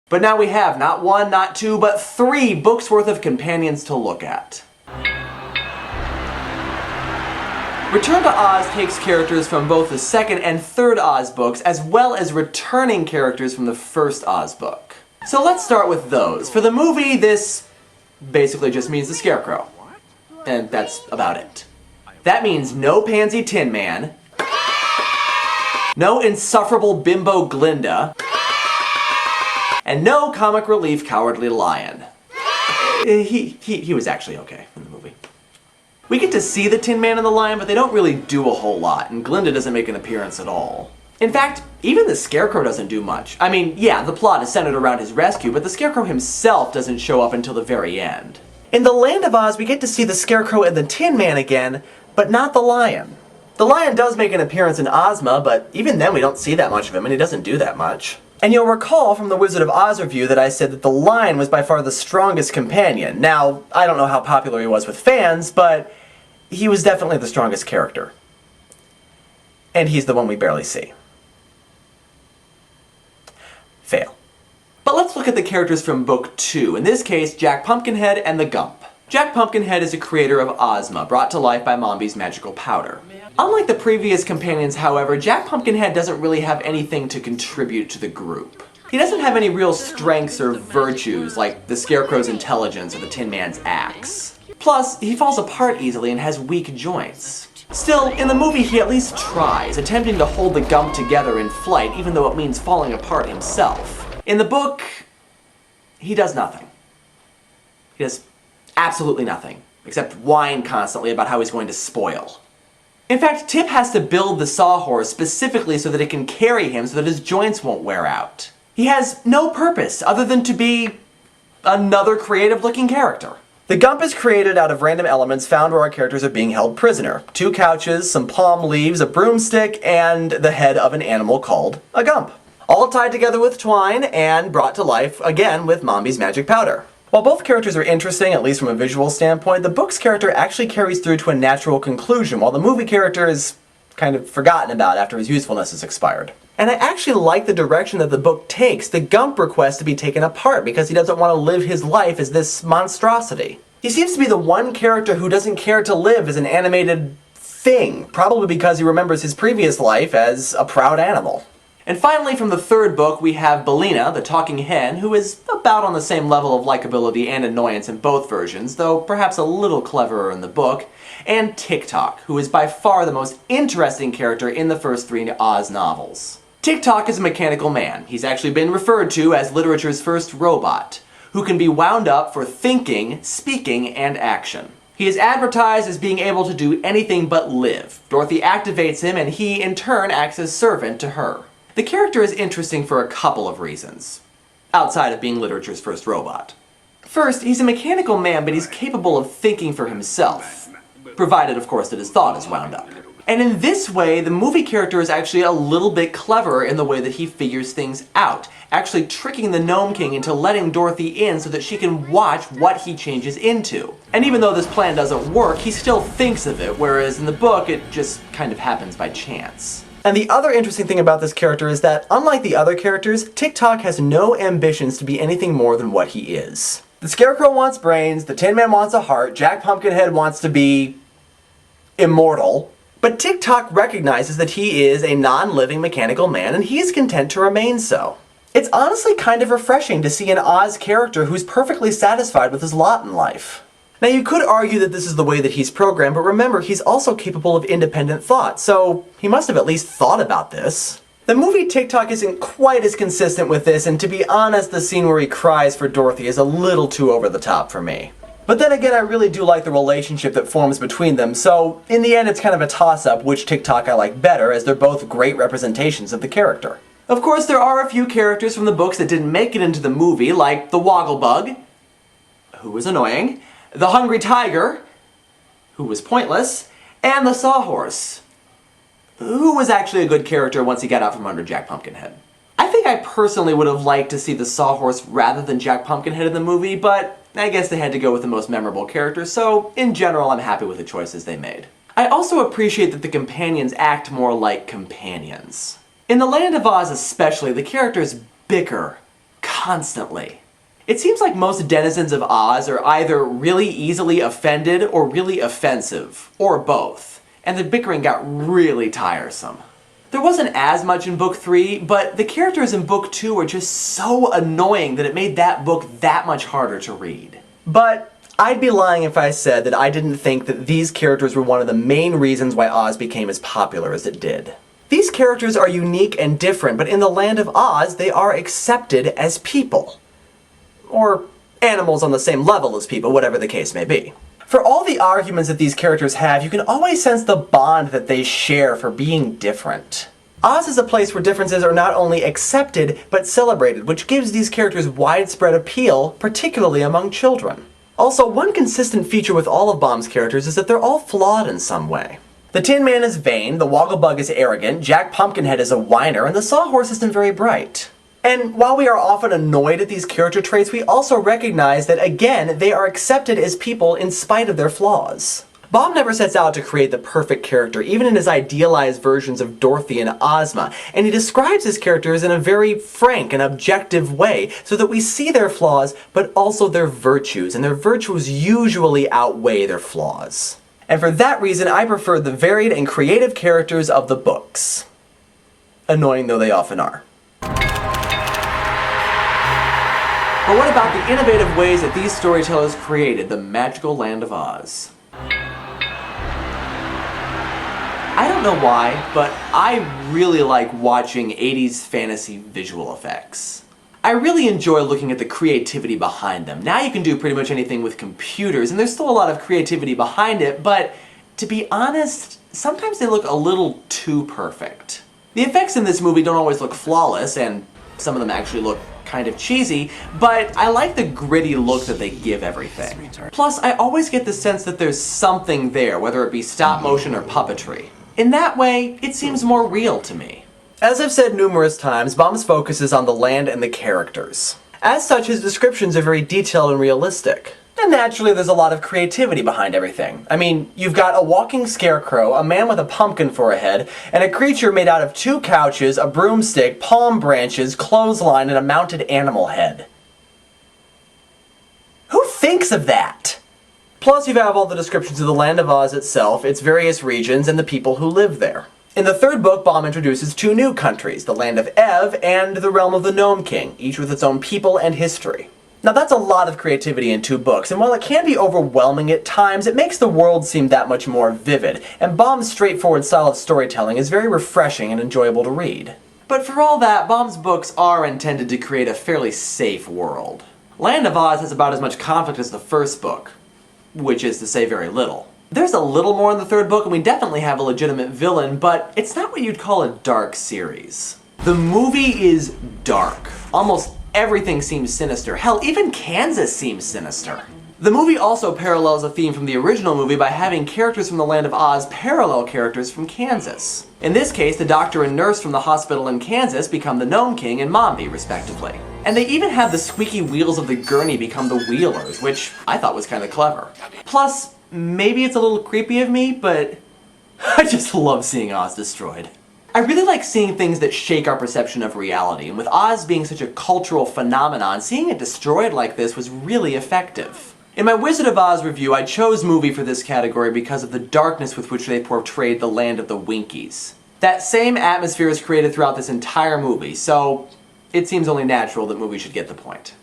But now we have not one, not two, but 3 books worth of companions to look at. Return to Oz takes characters from both the second and third Oz books, as well as returning characters from the first Oz book. So let's start with those. For the movie, this basically just means the Scarecrow. And that's about it. That means no Pansy Tin Man, no insufferable bimbo Glinda, and no comic relief Cowardly Lion. He was actually okay in the movie. We get to see the Tin Man and the Lion, but they don't really do a whole lot, and Glinda doesn't make an appearance at all. In fact, even the Scarecrow doesn't do much. I mean, yeah, the plot is centered around his rescue, but the Scarecrow himself doesn't show up until the very end. In the Land of Oz, we get to see the Scarecrow and the Tin Man again, but not the Lion. The Lion does make an appearance in Ozma, but even then we don't see that much of him, and he doesn't do that much. And you'll recall from the Wizard of Oz review that I said that the Lion was by far the strongest companion. Now, I don't know how popular he was with fans, but he was definitely the strongest character. And he's the one we barely see. Fail. But let's look at the characters from Book 2, in this case, Jack Pumpkinhead and the Gump. Jack Pumpkinhead is a creator of Ozma, brought to life by Mombi's magical powder. Unlike the previous companions, however, Jack Pumpkinhead doesn't really have anything to contribute to the group. He doesn't have any real strengths or virtues, like the Scarecrow's intelligence or the Tin Man's axe. Plus, he falls apart easily and has weak joints. Still, in the movie he at least tries, attempting to hold the Gump together in flight, even though it means falling apart himself. In the book, he does nothing. He does absolutely nothing, except whine constantly about how he's going to spoil. In fact, Tip has to build the Sawhorse specifically so that it can carry him so that his joints won't wear out. He has no purpose other than to be another creative-looking character. The Gump is created out of random elements found where our characters are being held prisoner. 2 couches, some palm leaves, a broomstick, and the head of an animal called a Gump. All tied together with twine and brought to life, again, with Mombi's magic powder. While both characters are interesting, at least from a visual standpoint, the book's character actually carries through to a natural conclusion, while the movie character is kind of forgotten about after his usefulness is expired. And I actually like the direction that the book takes. The Gump requests to be taken apart because he doesn't want to live his life as this monstrosity. He seems to be the one character who doesn't care to live as an animated thing, probably because he remembers his previous life as a proud animal. And finally, from the third book, we have Billina, the talking hen, who is about on the same level of likability and annoyance in both versions, though perhaps a little cleverer in the book, and Tik-Tok, who is by far the most interesting character in the first 3 Oz novels. Tik-Tok is a mechanical man. He's actually been referred to as literature's first robot, who can be wound up for thinking, speaking, and action. He is advertised as being able to do anything but live. Dorothy activates him, and he, in turn, acts as servant to her. The character is interesting for a couple of reasons, outside of being literature's first robot. First, he's a mechanical man, but he's capable of thinking for himself, provided, of course, that his thought is wound up. And in this way, the movie character is actually a little bit cleverer in the way that he figures things out, actually tricking the Gnome King into letting Dorothy in so that she can watch what he changes into. And even though this plan doesn't work, he still thinks of it, whereas in the book, it just kind of happens by chance. And the other interesting thing about this character is that, unlike the other characters, Tik-Tok has no ambitions to be anything more than what he is. The Scarecrow wants brains, the Tin Man wants a heart, Jack Pumpkinhead wants to be immortal, but Tik-Tok recognizes that he is a non-living mechanical man and he's content to remain so. It's honestly kind of refreshing to see an Oz character who's perfectly satisfied with his lot in life. Now, you could argue that this is the way that he's programmed, but remember, he's also capable of independent thought, so he must have at least thought about this. The movie Tik-Tok isn't quite as consistent with this, and to be honest, the scene where he cries for Dorothy is a little too over the top for me. But then again, I really do like the relationship that forms between them, so in the end it's kind of a toss-up which Tik-Tok I like better, as they're both great representations of the character. Of course, there are a few characters from the books that didn't make it into the movie, like the Wogglebug, who was annoying, the Hungry Tiger, who was pointless, and the Sawhorse, who was actually a good character once he got out from under Jack Pumpkinhead. I think I personally would have liked to see the Sawhorse rather than Jack Pumpkinhead in the movie, but I guess they had to go with the most memorable character, so in general I'm happy with the choices they made. I also appreciate that the companions act more like companions. In the Land of Oz especially, the characters bicker constantly. It seems like most denizens of Oz are either really easily offended or really offensive, or both, and the bickering got really tiresome. There wasn't as much in book 3, but the characters in book 2 were just so annoying that it made that book that much harder to read. But I'd be lying if I said that I didn't think that these characters were one of the main reasons why Oz became as popular as it did. These characters are unique and different, but in the land of Oz, they are accepted as people. Or animals on the same level as people, whatever the case may be. For all the arguments that these characters have, you can always sense the bond that they share for being different. Oz is a place where differences are not only accepted, but celebrated, which gives these characters widespread appeal, particularly among children. Also, one consistent feature with all of Baum's characters is that they're all flawed in some way. The Tin Man is vain, the Wogglebug is arrogant, Jack Pumpkinhead is a whiner, and the Sawhorse isn't very bright. And while we are often annoyed at these character traits, we also recognize that, again, they are accepted as people in spite of their flaws. Baum never sets out to create the perfect character, even in his idealized versions of Dorothy and Ozma, and he describes his characters in a very frank and objective way, so that we see their flaws, but also their virtues, and their virtues usually outweigh their flaws. And for that reason, I prefer the varied and creative characters of the books. Annoying though they often are. But what about the innovative ways that these storytellers created the magical land of Oz? I don't know why, but I really like watching 80s fantasy visual effects. I really enjoy looking at the creativity behind them. Now you can do pretty much anything with computers, and there's still a lot of creativity behind it, but to be honest, sometimes they look a little too perfect. The effects in this movie don't always look flawless, and some of them actually look kind of cheesy, but I like the gritty look that they give everything. Plus, I always get the sense that there's something there, whether it be stop motion or puppetry. In that way, it seems more real to me. As I've said numerous times, Baum's focus is on the land and the characters. As such, his descriptions are very detailed and realistic. And naturally, there's a lot of creativity behind everything. I mean, you've got a walking scarecrow, a man with a pumpkin for a head, and a creature made out of 2 couches, a broomstick, palm branches, clothesline, and a mounted animal head. Who thinks of that? Plus, you have all the descriptions of the Land of Oz itself, its various regions, and the people who live there. In the 3rd book, Baum introduces 2 new countries, the Land of Ev and the Realm of the Gnome King, each with its own people and history. Now that's a lot of creativity in 2 books, and while it can be overwhelming at times, it makes the world seem that much more vivid, and Baum's straightforward style of storytelling is very refreshing and enjoyable to read. But for all that, Baum's books are intended to create a fairly safe world. Land of Oz has about as much conflict as the 1st book, which is to say very little. There's a little more in the 3rd book, and we definitely have a legitimate villain, but it's not what you'd call a dark series. The movie is dark. Almost everything seems sinister. Hell, even Kansas seems sinister. The movie also parallels a theme from the original movie by having characters from the Land of Oz parallel characters from Kansas. In this case, the doctor and nurse from the hospital in Kansas become the Gnome King and Mombi, respectively. And they even have the squeaky wheels of the gurney become the Wheelers, which I thought was kind of clever. Plus, maybe it's a little creepy of me, but I just love seeing Oz destroyed. I really like seeing things that shake our perception of reality, and with Oz being such a cultural phenomenon, seeing it destroyed like this was really effective. In my Wizard of Oz review, I chose movie for this category because of the darkness with which they portrayed the land of the Winkies. That same atmosphere is created throughout this entire movie, so it seems only natural that movies should get the point.